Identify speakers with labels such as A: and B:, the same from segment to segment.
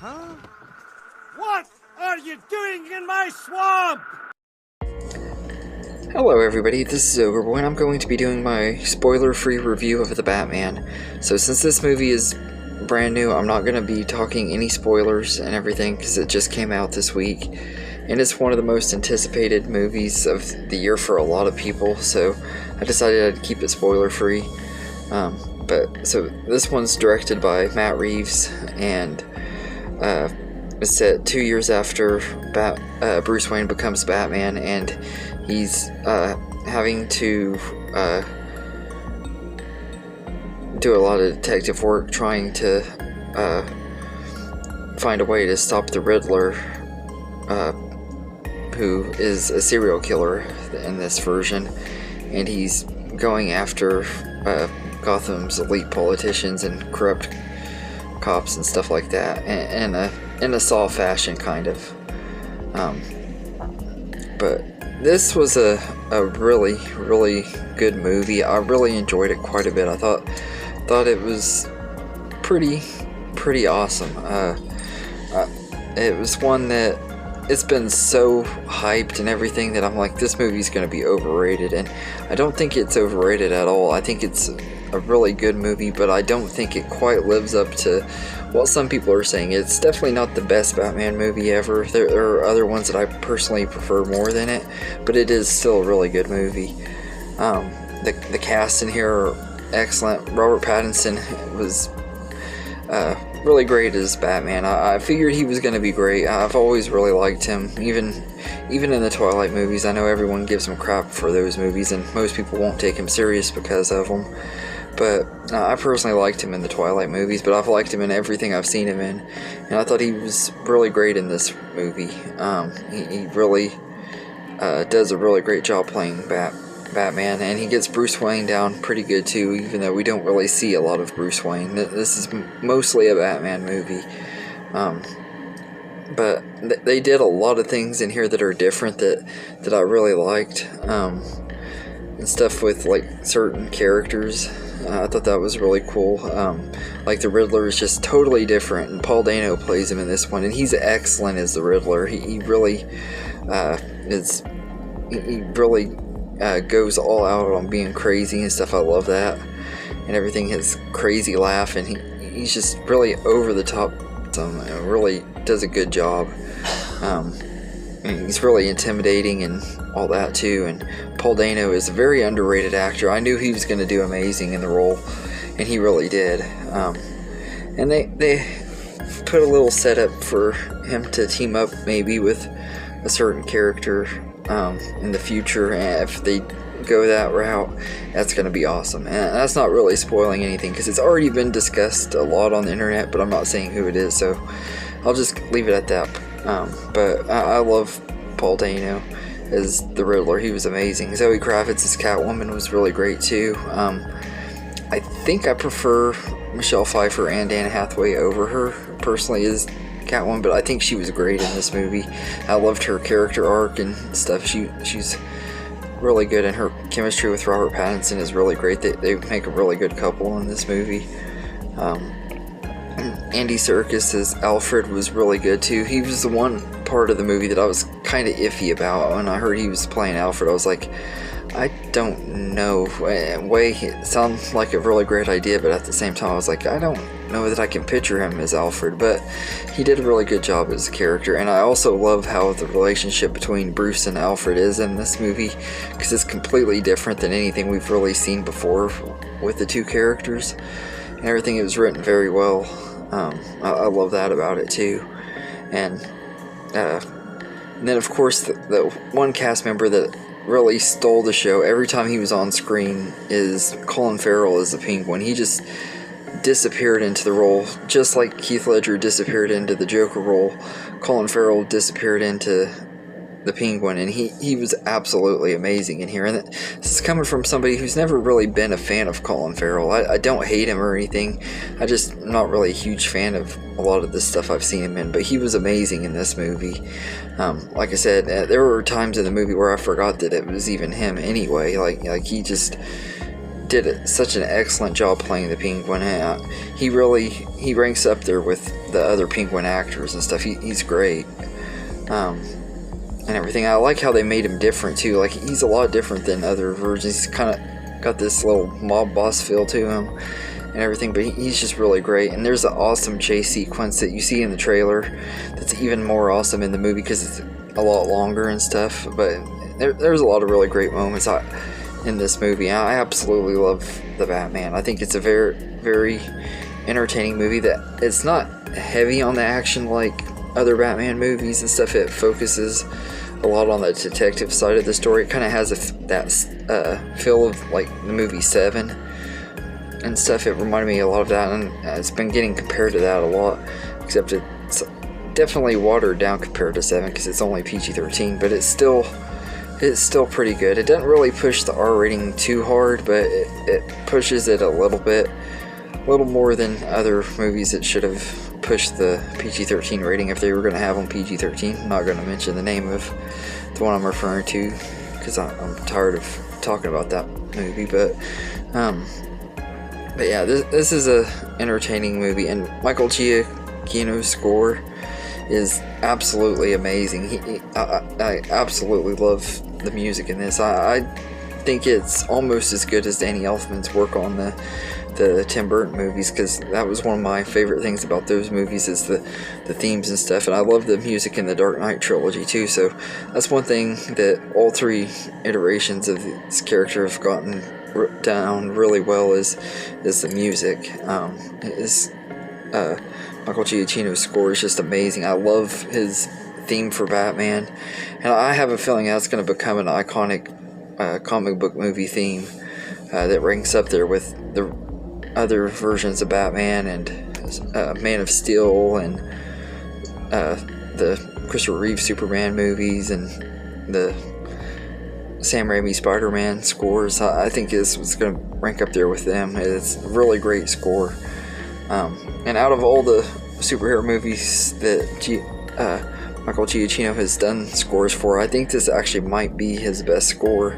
A: Huh? What are you doing in my swamp?
B: Hello everybody, this is Overboy and I'm going to be doing my spoiler-free review of The Batman. So since this movie is brand new, I'm not going to be talking any spoilers and everything because it just came out this week. And it's one of the most anticipated movies of the year for a lot of people, so I decided I'd keep it spoiler-free. So this one's directed by Matt Reeves and it's set 2 years after Bruce Wayne becomes Batman, and he's having to do a lot of detective work trying to find a way to stop the Riddler, who is a serial killer in this version, and he's going after Gotham's elite politicians and corrupt cops and stuff like that, in a Saw fashion, kind of. But this was a really, really good movie. I really enjoyed it quite a bit. I thought it was pretty awesome. It was one that it's been so hyped and everything that I'm like, this movie's going to be overrated, and I don't think it's overrated at all. I think it's a really good movie, but I don't think it quite lives up to what some people are saying. It's definitely not the best Batman movie ever. There are other ones that I personally prefer more than it, but it is still a really good movie. The cast in here are excellent. Robert Pattinson was really great as Batman. I figured he was going to be great. I've always really liked him, even in the Twilight movies. I know everyone gives him crap for those movies, and most people won't take him serious because of them. But I personally liked him in the Twilight movies, but I've liked him in everything I've seen him in, and I thought he was really great in this movie. He really does a really great job playing Batman, and he gets Bruce Wayne down pretty good too, even though we don't really see a lot of Bruce Wayne. This is mostly a Batman movie. But they did a lot of things in here that are different that I really liked, and stuff with like certain characters. I thought that was really cool. Like the Riddler is just totally different, and Paul Dano plays him in this one, and he's excellent as the Riddler. He really is. He really goes all out on being crazy and stuff. I love that, and everything. His crazy laugh, and he's just really over the top. And really does a good job. And he's really intimidating and all that too. And Paul Dano is a very underrated actor. I knew he was going to do amazing in the role, and he really did. And they put a little setup for him to team up maybe with a certain character in the future. And if they go that route, that's going to be awesome. And that's not really spoiling anything because it's already been discussed a lot on the internet, but I'm not saying who it is, so I'll just leave it at that. But I love Paul Dano as the Riddler. He was amazing. Zoe Kravitz as Catwoman was really great too. I think I prefer Michelle Pfeiffer and Anne Hathaway over her personally as Catwoman, but I think she was great in this movie. I loved her character arc and stuff. She's really good, and her chemistry with Robert Pattinson is really great. They make a really good couple in this movie. Andy Serkis as Alfred was really good too. He was the one part of the movie that I was kind of iffy about. When I heard he was playing Alfred, I was like, I don't know. It sounds like a really great idea, but at the same time I was like, I don't know that I can picture him as Alfred. But he did a really good job as a character, and I also love how the relationship between Bruce and Alfred is in this movie, because it's completely different than anything we've really seen before with the two characters, and everything. It was written very well. I love that about it too. And then of course the one cast member that really stole the show every time he was on screen is Colin Farrell as the Penguin. He just disappeared into the role, just like Heath Ledger disappeared into the Joker role. Colin Farrell disappeared into the Penguin, and he was absolutely amazing in here. And this is coming from somebody who's never really been a fan of Colin Farrell. I don't hate him or anything. I just am not really a huge fan of a lot of the stuff I've seen him in, but he was amazing in this movie. Like I said, there were times in the movie where I forgot that it was even him anyway. Like he just did such an excellent job playing the Penguin. He ranks up there with the other Penguin actors and stuff. He's great, and everything. I like how they made him different too. Like, he's a lot different than other versions. He's kind of got this little mob boss feel to him and everything, but he's just really great. And there's an awesome chase sequence that you see in the trailer that's even more awesome in the movie because it's a lot longer and stuff. But there's a lot of really great moments in this movie. I absolutely love the Batman. I think it's a very, very entertaining movie that it's not heavy on the action like other Batman movies and stuff. It focuses a lot on the detective side of the story. It kind of has that feel of like the movie Seven and stuff. It reminded me a lot of that, and it's been getting compared to that a lot, except it's definitely watered down compared to Seven because it's only PG-13, but it's still pretty good. It doesn't really push the R rating too hard, but it pushes it a little more than other movies that should have pushed the PG-13 rating if they were going to have them PG-13. I'm not going to mention the name of the one I'm referring to because I'm tired of talking about that movie, but yeah, this is a entertaining movie, and Michael Giacchino's score is absolutely amazing. I absolutely love the music in this. I think it's almost as good as Danny Elfman's work on the Tim Burton movies, because that was one of my favorite things about those movies is the themes and stuff, and I love the music in the Dark Knight trilogy too. So that's one thing that all three iterations of this character have gotten down really well is the music. Michael Giacchino's score is just amazing. I love his theme for Batman, and I have a feeling that's going to become an iconic comic book movie theme that ranks up there with the other versions of Batman and Man of Steel and the Christopher Reeve Superman movies and the Sam Raimi Spider-Man scores. I think this was going to rank up there with them. It's a really great score. And out of all the superhero movies that Michael Giacchino has done scores for, I think this actually might be his best score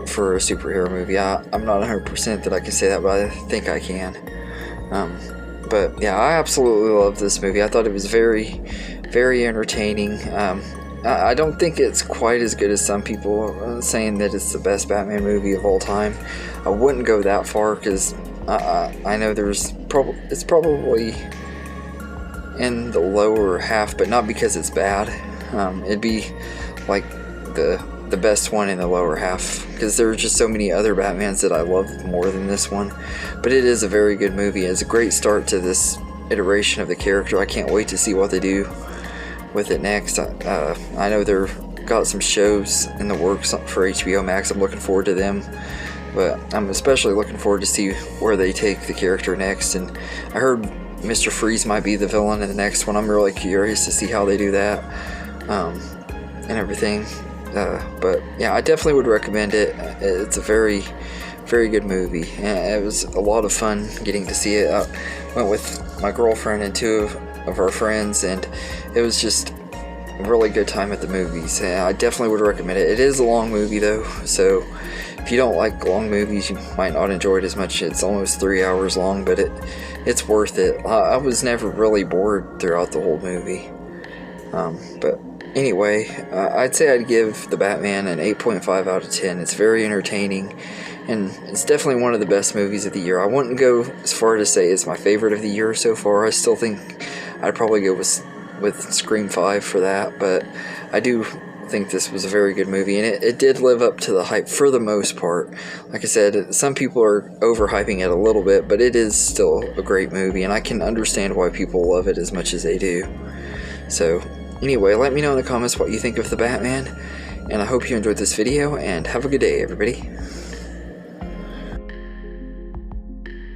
B: for a superhero movie. I'm not 100% that I can say that, but I think I can. But yeah, I absolutely love this movie. I thought it was very, very entertaining. I don't think it's quite as good as some people saying that it's the best Batman movie of all time. I wouldn't go that far because I know it's probably in the lower half, but not because it's bad. It'd be like the best one in the lower half because there are just so many other Batmans that I love more than this one. But it is a very good movie. It's a great start to this iteration of the character. I can't wait to see what they do with it next. I know they've got some shows in the works for HBO Max. I'm looking forward to them, but I'm especially looking forward to see where they take the character next. And I heard Mr. Freeze might be the villain in the next one. I'm really curious to see how they do that and everything. But yeah, I definitely would recommend it. It's a very, very good movie, and it was a lot of fun getting to see it. I went with my girlfriend and two of our friends, and it was just a really good time at the movies. And I definitely would recommend it. It is a long movie though, so if you don't like long movies, you might not enjoy it as much. It's almost 3 hours long, but it's worth it. I was never really bored throughout the whole movie. But anyway, I'd say I'd give The Batman an 8.5 out of 10. It's very entertaining, and it's definitely one of the best movies of the year. I wouldn't go as far to say it's my favorite of the year so far. I still think I'd probably go with Scream 5 for that, but I do think this was a very good movie, and it did live up to the hype for the most part. Like I said, some people are overhyping it a little bit, but it is still a great movie, and I can understand why people love it as much as they do. So anyway, let me know in the comments what you think of The Batman, and I hope you enjoyed this video, and have a good day, everybody.